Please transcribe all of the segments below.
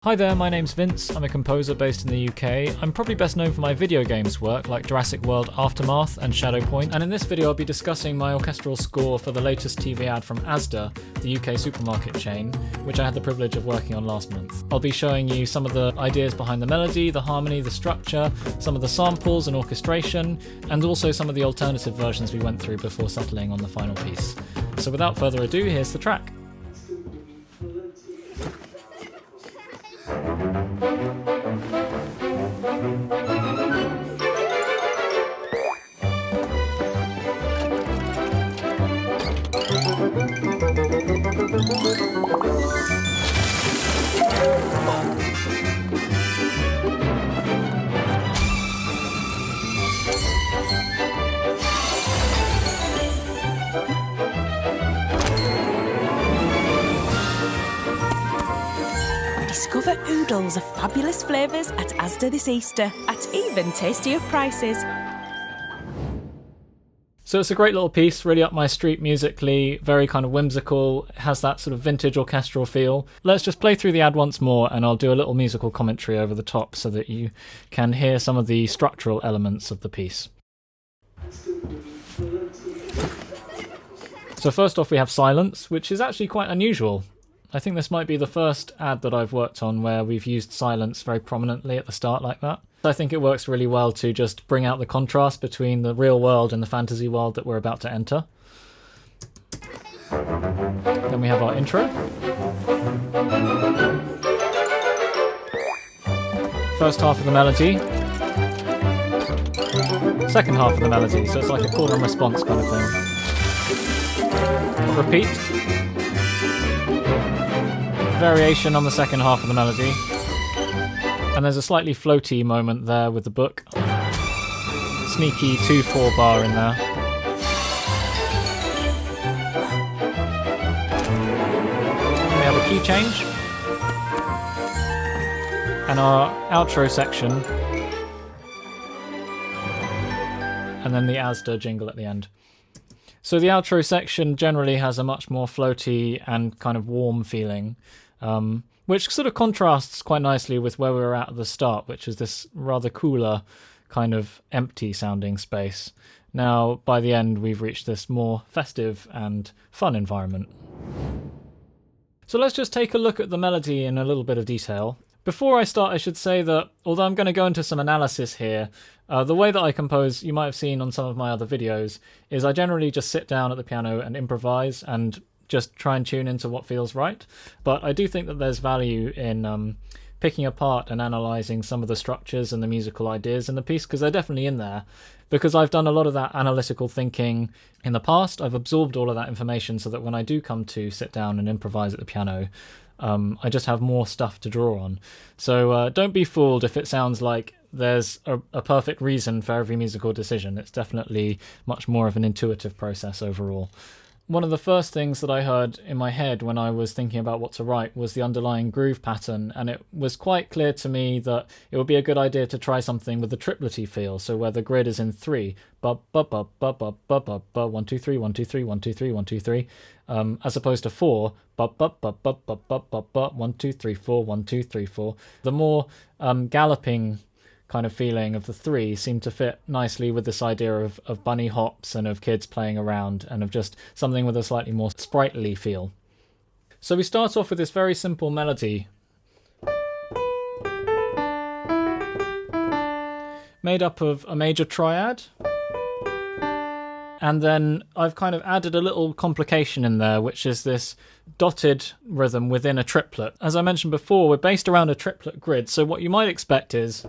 Hi there, my name's Vince. I'm a composer based in the UK. I'm probably best known for my video games work like Jurassic World Aftermath and Shadow Point, and in this video I'll be discussing my orchestral score for the latest TV ad from ASDA, the UK supermarket chain, which I had the privilege of working on last month. I'll be showing you some of the ideas behind the melody, the harmony, the structure, some of the samples and orchestration, and also some of the alternative versions we went through before settling on the final piece. So without further ado, here's the track. Discover oodles of fabulous flavours at ASDA this Easter, at even tastier prices. So it's a great little piece, really up my street musically, very kind of whimsical, has that sort of vintage orchestral feel. Let's just play through the ad once more and I'll do a little musical commentary over the top so that you can hear some of the structural elements of the piece. So first off we have silence, which is actually quite unusual. I think this might be the first ad that I've worked on where we've used silence very prominently at the start like that. I think it works really well to just bring out the contrast between the real world and the fantasy world that we're about to enter. Then we have our intro. First half of the melody. Second half of the melody, so it's like a call and response kind of thing. Repeat. Variation on the second half of the melody, and there's a slightly floaty moment there with the book. Sneaky 2/4 bar in there. We have a key change and our outro section, and then the ASDA jingle at the end. So the outro section generally has a much more floaty and kind of warm feeling, which sort of contrasts quite nicely with where we were at the start, which is this rather cooler kind of empty sounding space. Now, by the end, we've reached this more festive and fun environment. So let's just take a look at the melody in a little bit of detail. Before I start, I should say that although I'm going to go into some analysis here, the way that I compose, you might have seen on some of my other videos, is I generally just sit down at the piano and improvise and just try and tune into what feels right. But I do think that there's value in picking apart and analysing some of the structures and the musical ideas in the piece, because they're definitely in there. Because I've done a lot of that analytical thinking in the past, I've absorbed all of that information so that when I do come to sit down and improvise at the piano, I just have more stuff to draw on. So don't be fooled if it sounds like there's a perfect reason for every musical decision. It's definitely much more of an intuitive process overall. One of the first things that I heard in my head when I was thinking about what to write was the underlying groove pattern, and it was quite clear to me that it would be a good idea to try something with the triplety feel, so where the grid is in 3, ba ba ba ba ba ba ba ba 1 2 3 1 2 3 1 2 3 1 2 3, as opposed to 4, ba ba ba ba ba ba ba ba 1 2 3 4 1 2 3 4. The more galloping kind of feeling of the 3 seemed to fit nicely with this idea of bunny hops and of kids playing around and of just something with a slightly more sprightly feel. So we start off with this very simple melody made up of a major triad, and then I've kind of added a little complication in there, which is this dotted rhythm within a triplet. As I mentioned before, we're based around a triplet grid, so what you might expect is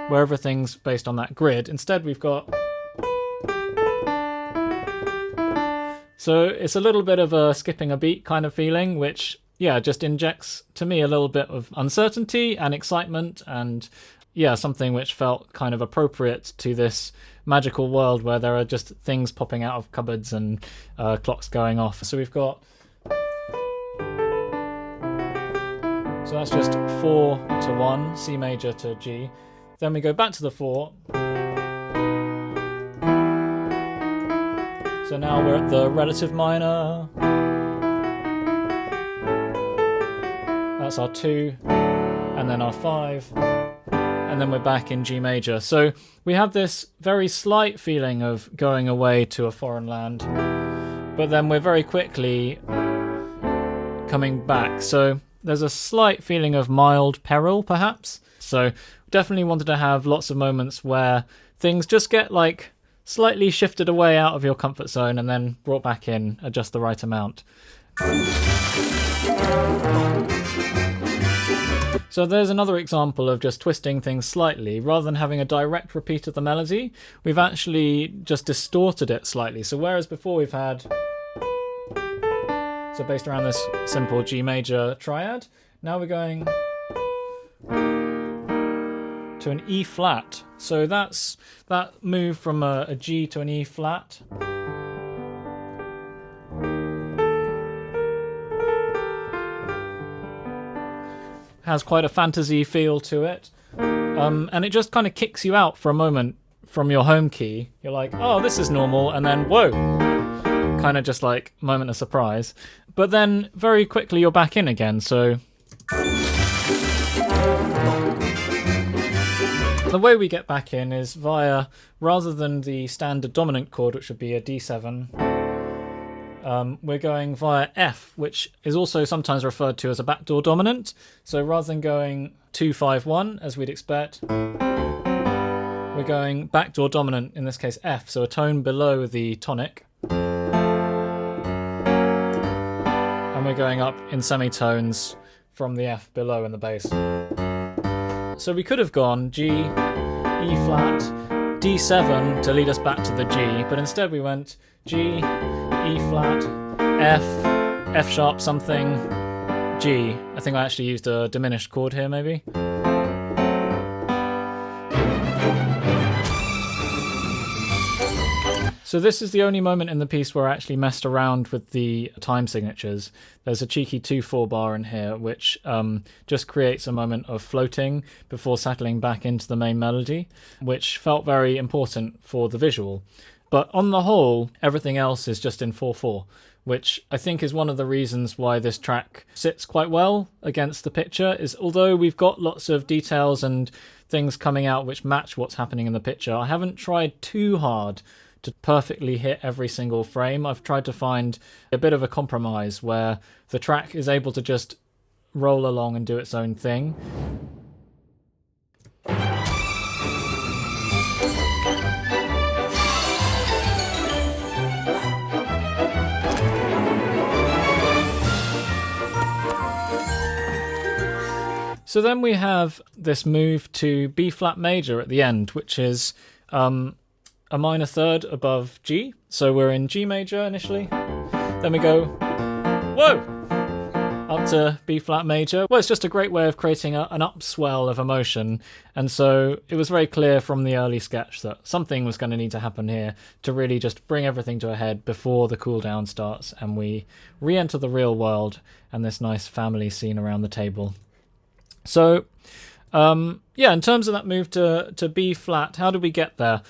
where everything's based on that grid. Instead we've got... So it's a little bit of a skipping a beat kind of feeling, which, yeah, just injects to me a little bit of uncertainty and excitement, and yeah, something which felt kind of appropriate to this magical world where there are just things popping out of cupboards and clocks going off. So we've got... So that's just 4 to 1, C major to G. Then we go back to the 4. So now we're at the relative minor. That's our 2, and then our 5, and then we're back in G major. So we have this very slight feeling of going away to a foreign land, but then we're very quickly coming back. So there's a slight feeling of mild peril, perhaps. So definitely wanted to have lots of moments where things just get like slightly shifted away out of your comfort zone and then brought back in at just the right amount. So there's another example of just twisting things slightly. Rather than having a direct repeat of the melody, we've actually just distorted it slightly. So whereas before we've had, so based around this simple G major triad, now we're going to an E flat. So that's that move from a G to an E flat. Has quite a fantasy feel to it, and it just kind of kicks you out for a moment from your home key. You're like, oh, this is normal, and then whoa, kind of just like moment of surprise. But then very quickly you're back in again. So the way we get back in is via, rather than the standard dominant chord, which would be a D7, we're going via F, which is also sometimes referred to as a backdoor dominant. So rather than going 2-5-1 as we'd expect, we're going backdoor dominant, in this case F, so a tone below the tonic. And we're going up in semitones from the F below in the bass. So we could have gone G, E flat, D7 to lead us back to the G, but instead we went G, E flat, F sharp something, G. I think I actually used a diminished chord here maybe. So this is the only moment in the piece where I actually messed around with the time signatures. There's a cheeky 2/4 bar in here which just creates a moment of floating before settling back into the main melody, which felt very important for the visual. But on the whole, everything else is just in 4/4, which I think is one of the reasons why this track sits quite well against the picture, is although we've got lots of details and things coming out which match what's happening in the picture, I haven't tried too hard to perfectly hit every single frame. I've tried to find a bit of a compromise where the track is able to just roll along and do its own thing. So then we have this move to B flat major at the end, which is a minor third above G. So we're in G major initially. Then we go, whoa, up to B flat major. Well, it's just a great way of creating an upswell of emotion. And so it was very clear from the early sketch that something was going to need to happen here to really just bring everything to a head before the cool down starts and we re-enter the real world and this nice family scene around the table. So, yeah, in terms of that move to B flat, how did we get there?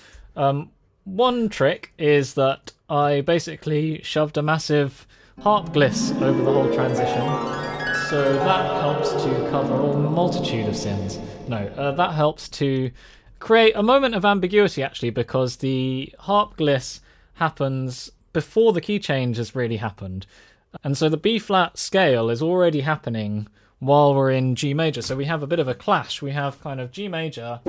One trick is that I basically shoved a massive harp gliss over the whole transition. So that helps to cover a multitude of sins. No, that helps to create a moment of ambiguity, actually, because the harp gliss happens before the key change has really happened. And so the B flat scale is already happening while we're in G major. So we have a bit of a clash. We have kind of G major.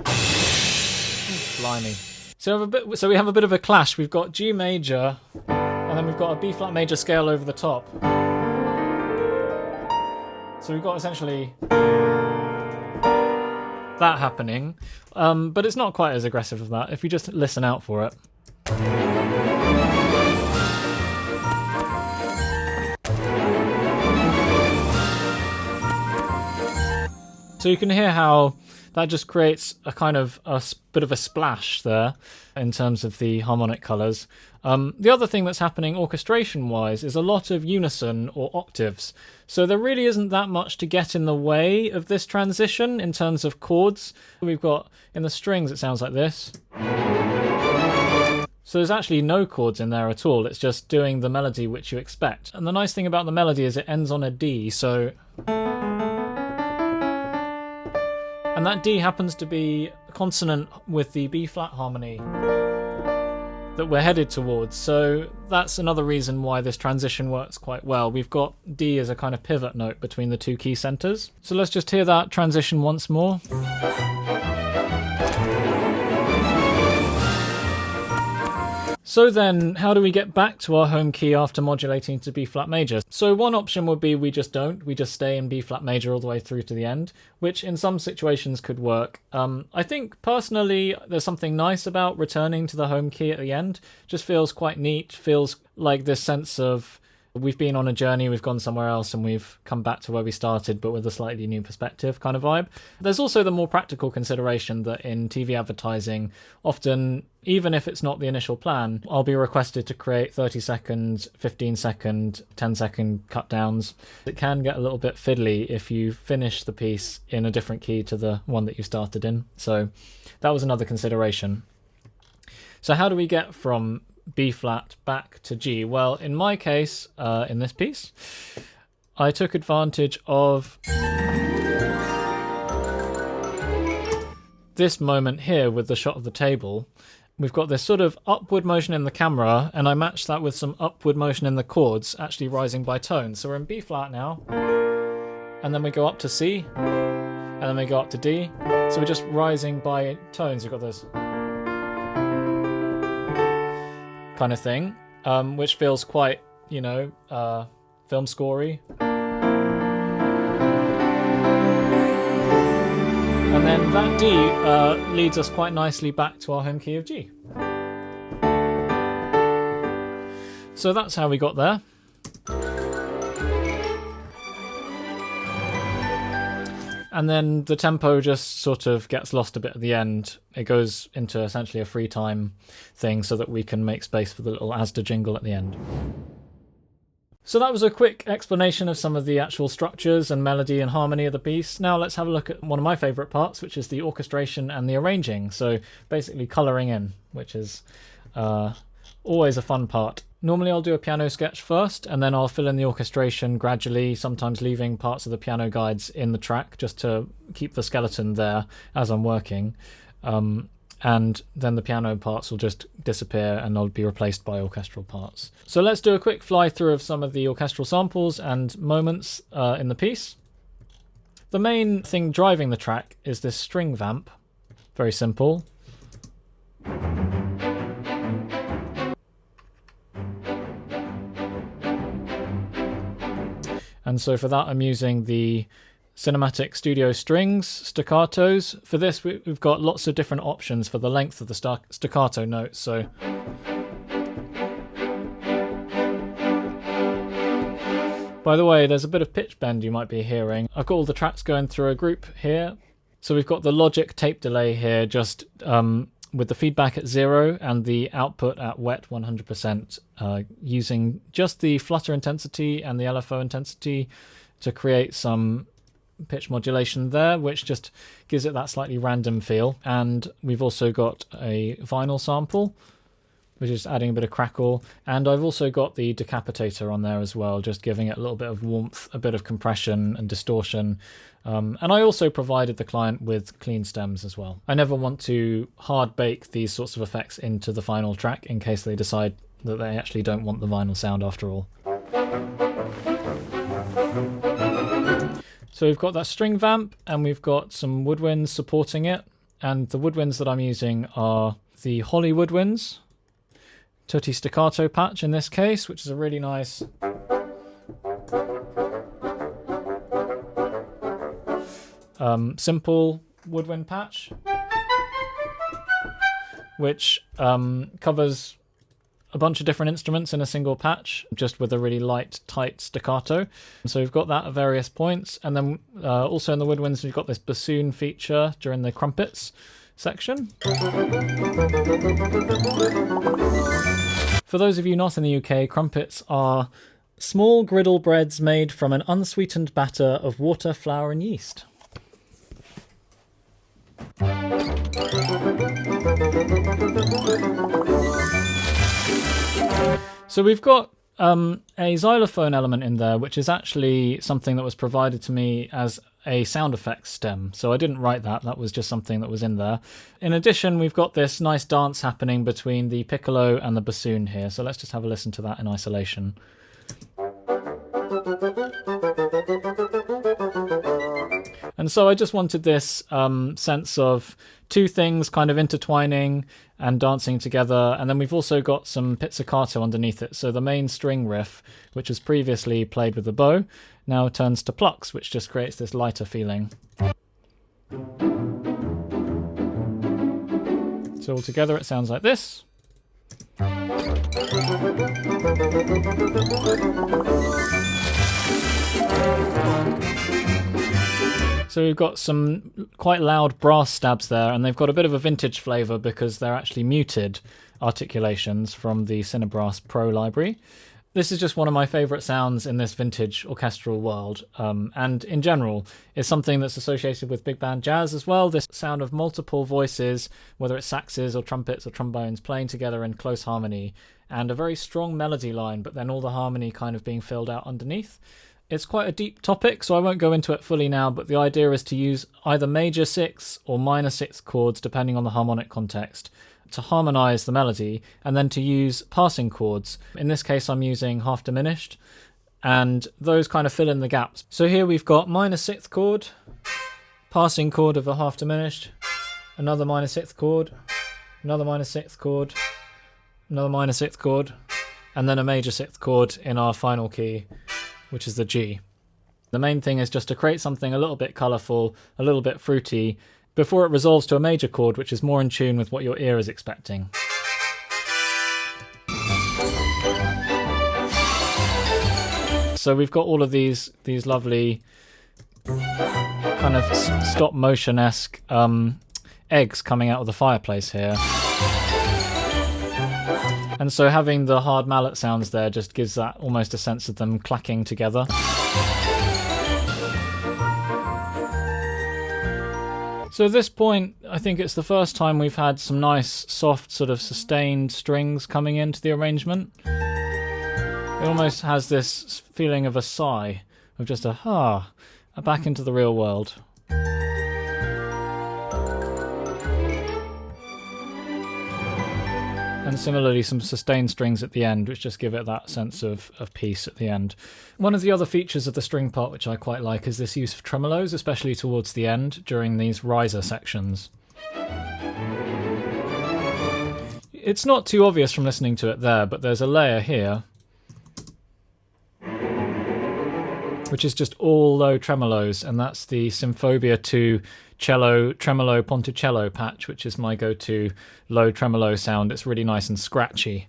Blimey. So we have a bit of a clash. We've got G major, and then we've got a B flat major scale over the top. So we've got essentially that happening, but it's not quite as aggressive as that if you just listen out for it. So you can hear how that just creates a kind of a bit of a splash there in terms of the harmonic colours. The other thing that's happening orchestration-wise is a lot of unison or octaves. So there really isn't that much to get in the way of this transition in terms of chords. We've got, in the strings, it sounds like this. So there's actually no chords in there at all. It's just doing the melody which you expect. And the nice thing about the melody is it ends on a D, so And that D happens to be consonant with the B flat harmony that we're headed towards. So that's another reason why this transition works quite well. We've got D as a kind of pivot note between the two key centers. So let's just hear that transition once more. So then, how do we get back to our home key after modulating to B flat major? So one option would be we just don't. We just stay in B flat major all the way through to the end, which in some situations could work. I think personally there's something nice about returning to the home key at the end. Just feels quite neat, feels like this sense of we've been on a journey, we've gone somewhere else, and we've come back to where we started, but with a slightly new perspective kind of vibe. There's also the more practical consideration that in TV advertising, often, even if it's not the initial plan, I'll be requested to create 30-second, 15-second, 10-second cut downs. It can get a little bit fiddly if you finish the piece in a different key to the one that you started in. So that was another consideration. So how do we get from B flat back to G? Well, in my case, in this piece, I took advantage of this moment here with the shot of the table. We've got this sort of upward motion in the camera, and I matched that with some upward motion in the chords, actually rising by tone. So we're in B flat now, and then we go up to C, and then we go up to D. So we're just rising by tones. We've got this kind of thing, which feels quite, film scorey. And then that D leads us quite nicely back to our home key of G. So that's how we got there. And then the tempo just sort of gets lost a bit at the end. It goes into essentially a free time thing so that we can make space for the little ASDA jingle at the end. So that was a quick explanation of some of the actual structures and melody and harmony of the piece. Now let's have a look at one of my favourite parts, which is the orchestration and the arranging. So basically colouring in, which is always a fun part. Normally I'll do a piano sketch first, and then I'll fill in the orchestration gradually, sometimes leaving parts of the piano guides in the track just to keep the skeleton there as I'm working. And then the piano parts will just disappear and they'll be replaced by orchestral parts. So let's do a quick fly through of some of the orchestral samples and moments in the piece. The main thing driving the track is this string vamp. Very simple. And so for that I'm using the Cinematic Studio Strings staccatos. For this we've got lots of different options for the length of the staccato notes. So by the way, there's a bit of pitch bend you might be hearing. I've got all the tracks going through a group here. So we've got the Logic tape delay here, just with the feedback at 0 and the output at wet 100%, using just the flutter intensity and the LFO intensity to create some pitch modulation there, which just gives it that slightly random feel. And we've also got a vinyl sample, which is adding a bit of crackle. And I've also got the decapitator on there as well, just giving it a little bit of warmth, a bit of compression and distortion. And I also provided the client with clean stems as well. I never want to hard bake these sorts of effects into the final track in case they decide that they actually don't want the vinyl sound after all. So we've got that string vamp and we've got some woodwinds supporting it. And the woodwinds that I'm using are the Holly woodwinds, Tutti staccato patch in this case, which is a really nice simple woodwind patch, which covers a bunch of different instruments in a single patch, just with a really light, tight staccato. So we've got that at various points. And then also in the woodwinds, we've got this bassoon feature during the crumpets section. For those of you not in the UK, crumpets are small griddle breads made from an unsweetened batter of water, flour and yeast. So we've got a xylophone element in there, which is actually something that was provided to me as a sound effects stem. So I didn't write that. That was just something that was in there. In addition, we've got this nice dance happening between the piccolo and the bassoon here. So let's just have a listen to that in isolation. And so I just wanted this sense of two things kind of intertwining and dancing together. And then we've also got some pizzicato underneath it. So the main string riff, which was previously played with the bow, now turns to plucks, which just creates this lighter feeling. So all together it sounds like this. So we've got some quite loud brass stabs there, and they've got a bit of a vintage flavour because they're actually muted articulations from the Cinebrass Pro library. This is just one of my favourite sounds in this vintage orchestral world, and in general is something that's associated with big band jazz as well. This sound of multiple voices, whether it's saxes or trumpets or trombones, playing together in close harmony, and a very strong melody line, but then all the harmony kind of being filled out underneath. It's quite a deep topic, so I won't go into it fully now, but the idea is to use either major sixth or minor sixth chords, depending on the harmonic context, to harmonise the melody, and then to use passing chords. In this case, I'm using half diminished, and those kind of fill in the gaps. So here we've got minor sixth chord, passing chord of a half diminished, another minor sixth chord, another minor sixth chord, another minor sixth chord, and then a major sixth chord in our final key, which is the G. The main thing is just to create something a little bit colourful, a little bit fruity, before it resolves to a major chord, which is more in tune with what your ear is expecting. So we've got all of these lovely kind of stop motion-esque eggs coming out of the fireplace here. And so having the hard mallet sounds there just gives that almost a sense of them clacking together. So at this point, I think it's the first time we've had some nice, soft, sort of sustained strings coming into the arrangement. It almost has this feeling of a sigh, of just back into the real world. And similarly, some sustained strings at the end, which just give it that sense of peace at the end. One of the other features of the string part, which I quite like, is this use of tremolos, especially towards the end, during these riser sections. It's not too obvious from listening to it there, but there's a layer here, which is just all low tremolos, and that's the Symphobia 2 cello tremolo ponticello patch, which is my go-to low tremolo sound. It's really nice and scratchy.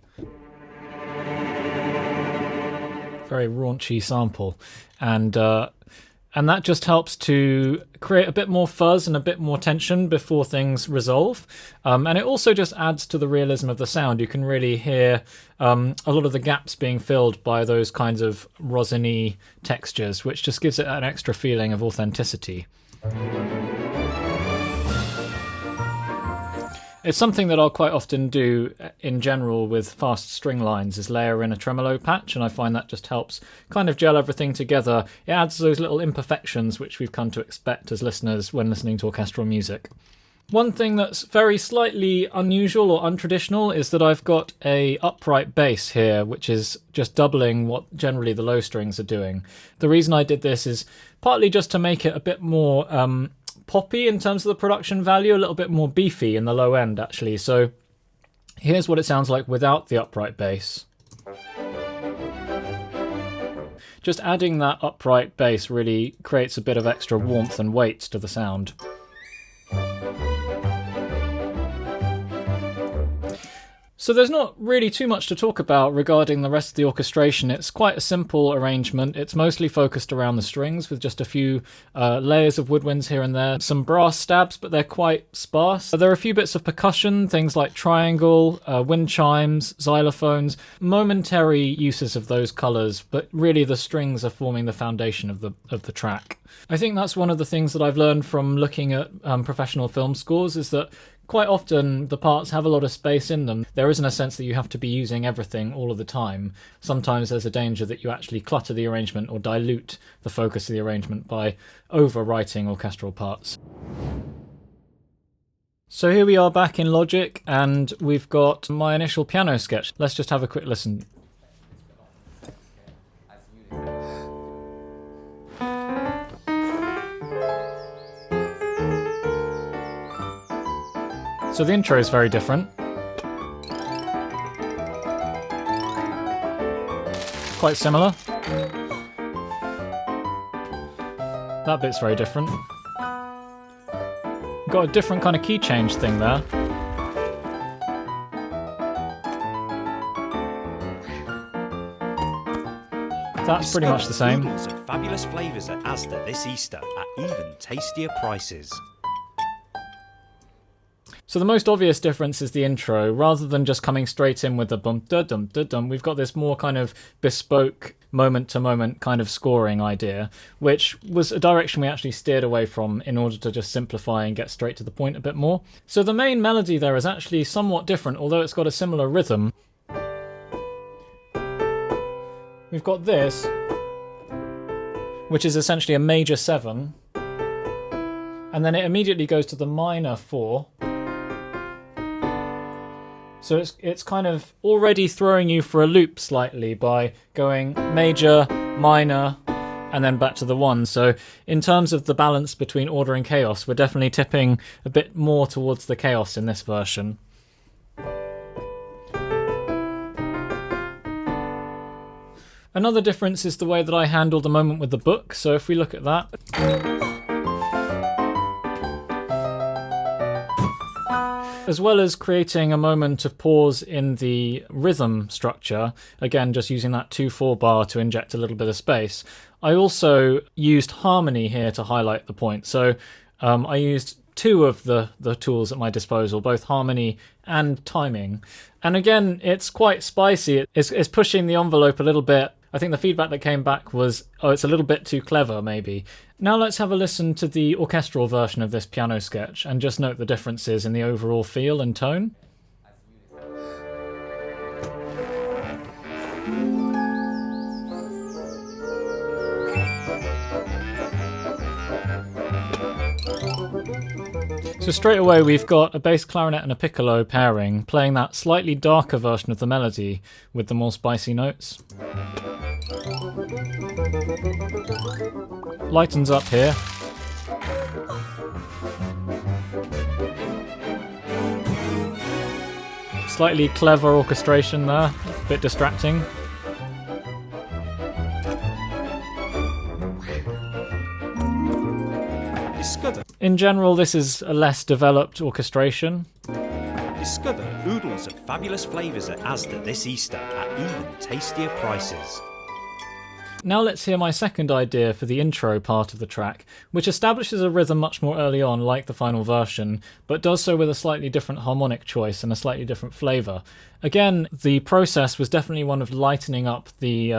Very raunchy sample, and that just helps to create a bit more fuzz and a bit more tension before things resolve, and it also just adds to the realism of the sound. You can really hear a lot of the gaps being filled by those kinds of rosiny textures, which just gives it an extra feeling of authenticity. It's something that I'll quite often do in general with fast string lines, is layer in a tremolo patch, and I find that just helps kind of gel everything together. It adds those little imperfections which we've come to expect as listeners when listening to orchestral music. One thing that's very slightly unusual or untraditional is that I've got a upright bass here, which is just doubling what generally the low strings are doing. The reason I did this is partly just to make it a bit more poppy in terms of the production value, a little bit more beefy in the low end actually. So here's what it sounds like without the upright bass. Just adding that upright bass really creates a bit of extra warmth and weight to the sound. So there's not really too much to talk about regarding the rest of the orchestration. It's quite a simple arrangement. It's mostly focused around the strings with just a few layers of woodwinds here and there. Some brass stabs, but they're quite sparse. There are a few bits of percussion, things like triangle, wind chimes, xylophones, momentary uses of those colours, but really the strings are forming the foundation of the track. I think that's one of the things that I've learned from looking at professional film scores, is that quite often the parts have a lot of space in them. There isn't a sense that you have to be using everything all of the time. Sometimes there's a danger that you actually clutter the arrangement or dilute the focus of the arrangement by overwriting orchestral parts. So here we are back in Logic, and we've got my initial piano sketch. Let's just have a quick listen. So the intro is very different. Quite similar. That bit's very different. Got a different kind of key change thing there. That's pretty much the same. Oodles of fabulous flavours at ASDA this Easter at even tastier prices. So the most obvious difference is the intro. Rather than just coming straight in with a bum da dum da dum, we've got this more kind of bespoke moment-to-moment kind of scoring idea, which was a direction we actually steered away from in order to just simplify and get straight to the point a bit more. So the main melody there is actually somewhat different, although it's got a similar rhythm. We've got this, which is essentially a major 7, and then it immediately goes to the minor 4. So it's kind of already throwing you for a loop slightly by going major, minor, and then back to the 1. So in terms of the balance between order and chaos, we're definitely tipping a bit more towards the chaos in this version. Another difference is the way that I handle the moment with the book. So if we look at that. As well as creating a moment of pause in the rhythm structure, again just using that 2/4 bar to inject a little bit of space, I also used harmony here to highlight the point. So I used 2 of the tools at my disposal, both harmony and timing. And again, it's quite spicy. It's pushing the envelope a little bit. I think the feedback that came back was, oh, it's a little bit too clever, maybe. Now let's have a listen to the orchestral version of this piano sketch and just note the differences in the overall feel and tone. So straight away we've got a bass clarinet and a piccolo pairing, playing that slightly darker version of the melody with the more spicy notes. Lightens up here. Slightly clever orchestration there, a bit distracting. Discover. In general, this is a less developed orchestration. Discover oodles of fabulous flavours at ASDA this Easter at even tastier prices. Now let's hear my second idea for the intro part of the track, which establishes a rhythm much more early on, like the final version, but does so with a slightly different harmonic choice and a slightly different flavour. Again, the process was definitely one of lightening up the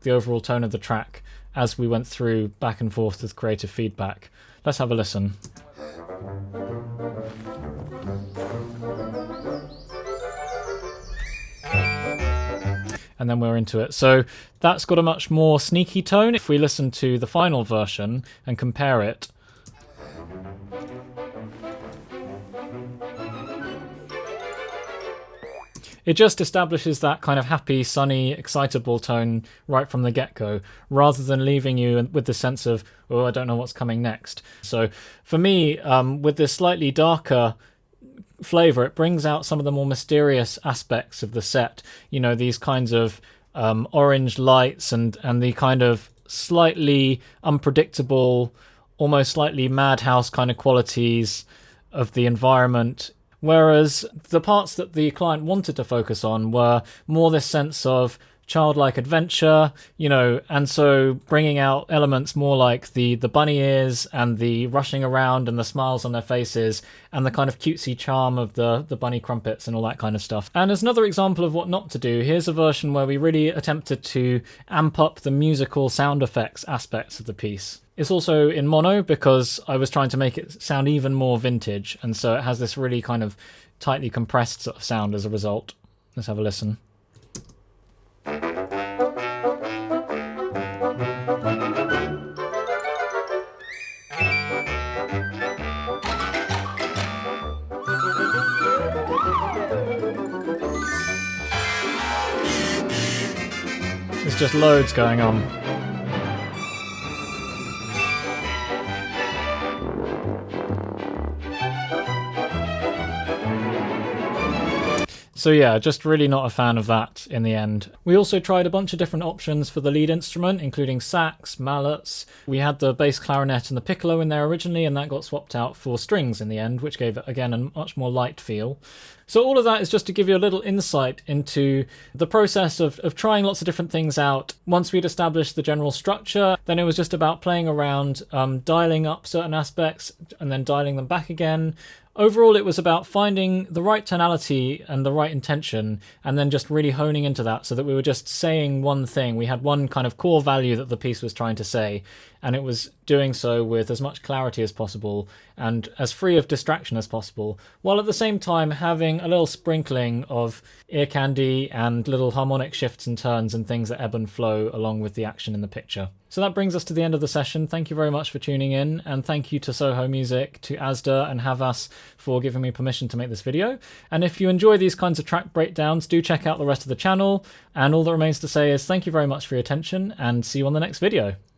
overall tone of the track as we went through back and forth with creative feedback. Let's have a listen. And then we're into it. So that's got a much more sneaky tone. If we listen to the final version and compare it, it just establishes that kind of happy, sunny, excitable tone right from the get-go, rather than leaving you with the sense of, oh, I don't know what's coming next. So for me, with this slightly darker flavour, it brings out some of the more mysterious aspects of the set. You know, these kinds of orange lights and the kind of slightly unpredictable, almost slightly madhouse kind of qualities of the environment. Whereas the parts that the client wanted to focus on were more this sense of childlike adventure, you know, and so bringing out elements more like the bunny ears and the rushing around and the smiles on their faces and the kind of cutesy charm of the bunny crumpets and all that kind of stuff. And as another example of what not to do, here's a version where we really attempted to amp up the musical sound effects aspects of the piece. It's also in mono because I was trying to make it sound even more vintage, and so it has this really kind of tightly compressed sort of sound as a result. Let's have a listen. There's just loads going on. So yeah, just really not a fan of that in the end. We also tried a bunch of different options for the lead instrument, including sax, mallets. We had the bass clarinet and the piccolo in there originally, and that got swapped out for strings in the end, which gave it, again, a much more light feel. So all of that is just to give you a little insight into the process of trying lots of different things out. Once we'd established the general structure, then it was just about playing around, dialing up certain aspects and then dialing them back again. Overall, it was about finding the right tonality and the right intention, and then just really honing into that so that we were just saying one thing. We had one kind of core value that the piece was trying to say, and it was doing so with as much clarity as possible and as free of distraction as possible, while at the same time having a little sprinkling of ear candy and little harmonic shifts and turns and things that ebb and flow along with the action in the picture. So that brings us to the end of the session. Thank you very much for tuning in, and thank you to Soho Music, to ASDA and Havas for giving me permission to make this video. And if you enjoy these kinds of track breakdowns, do check out the rest of the channel, and all that remains to say is thank you very much for your attention, and see you on the next video.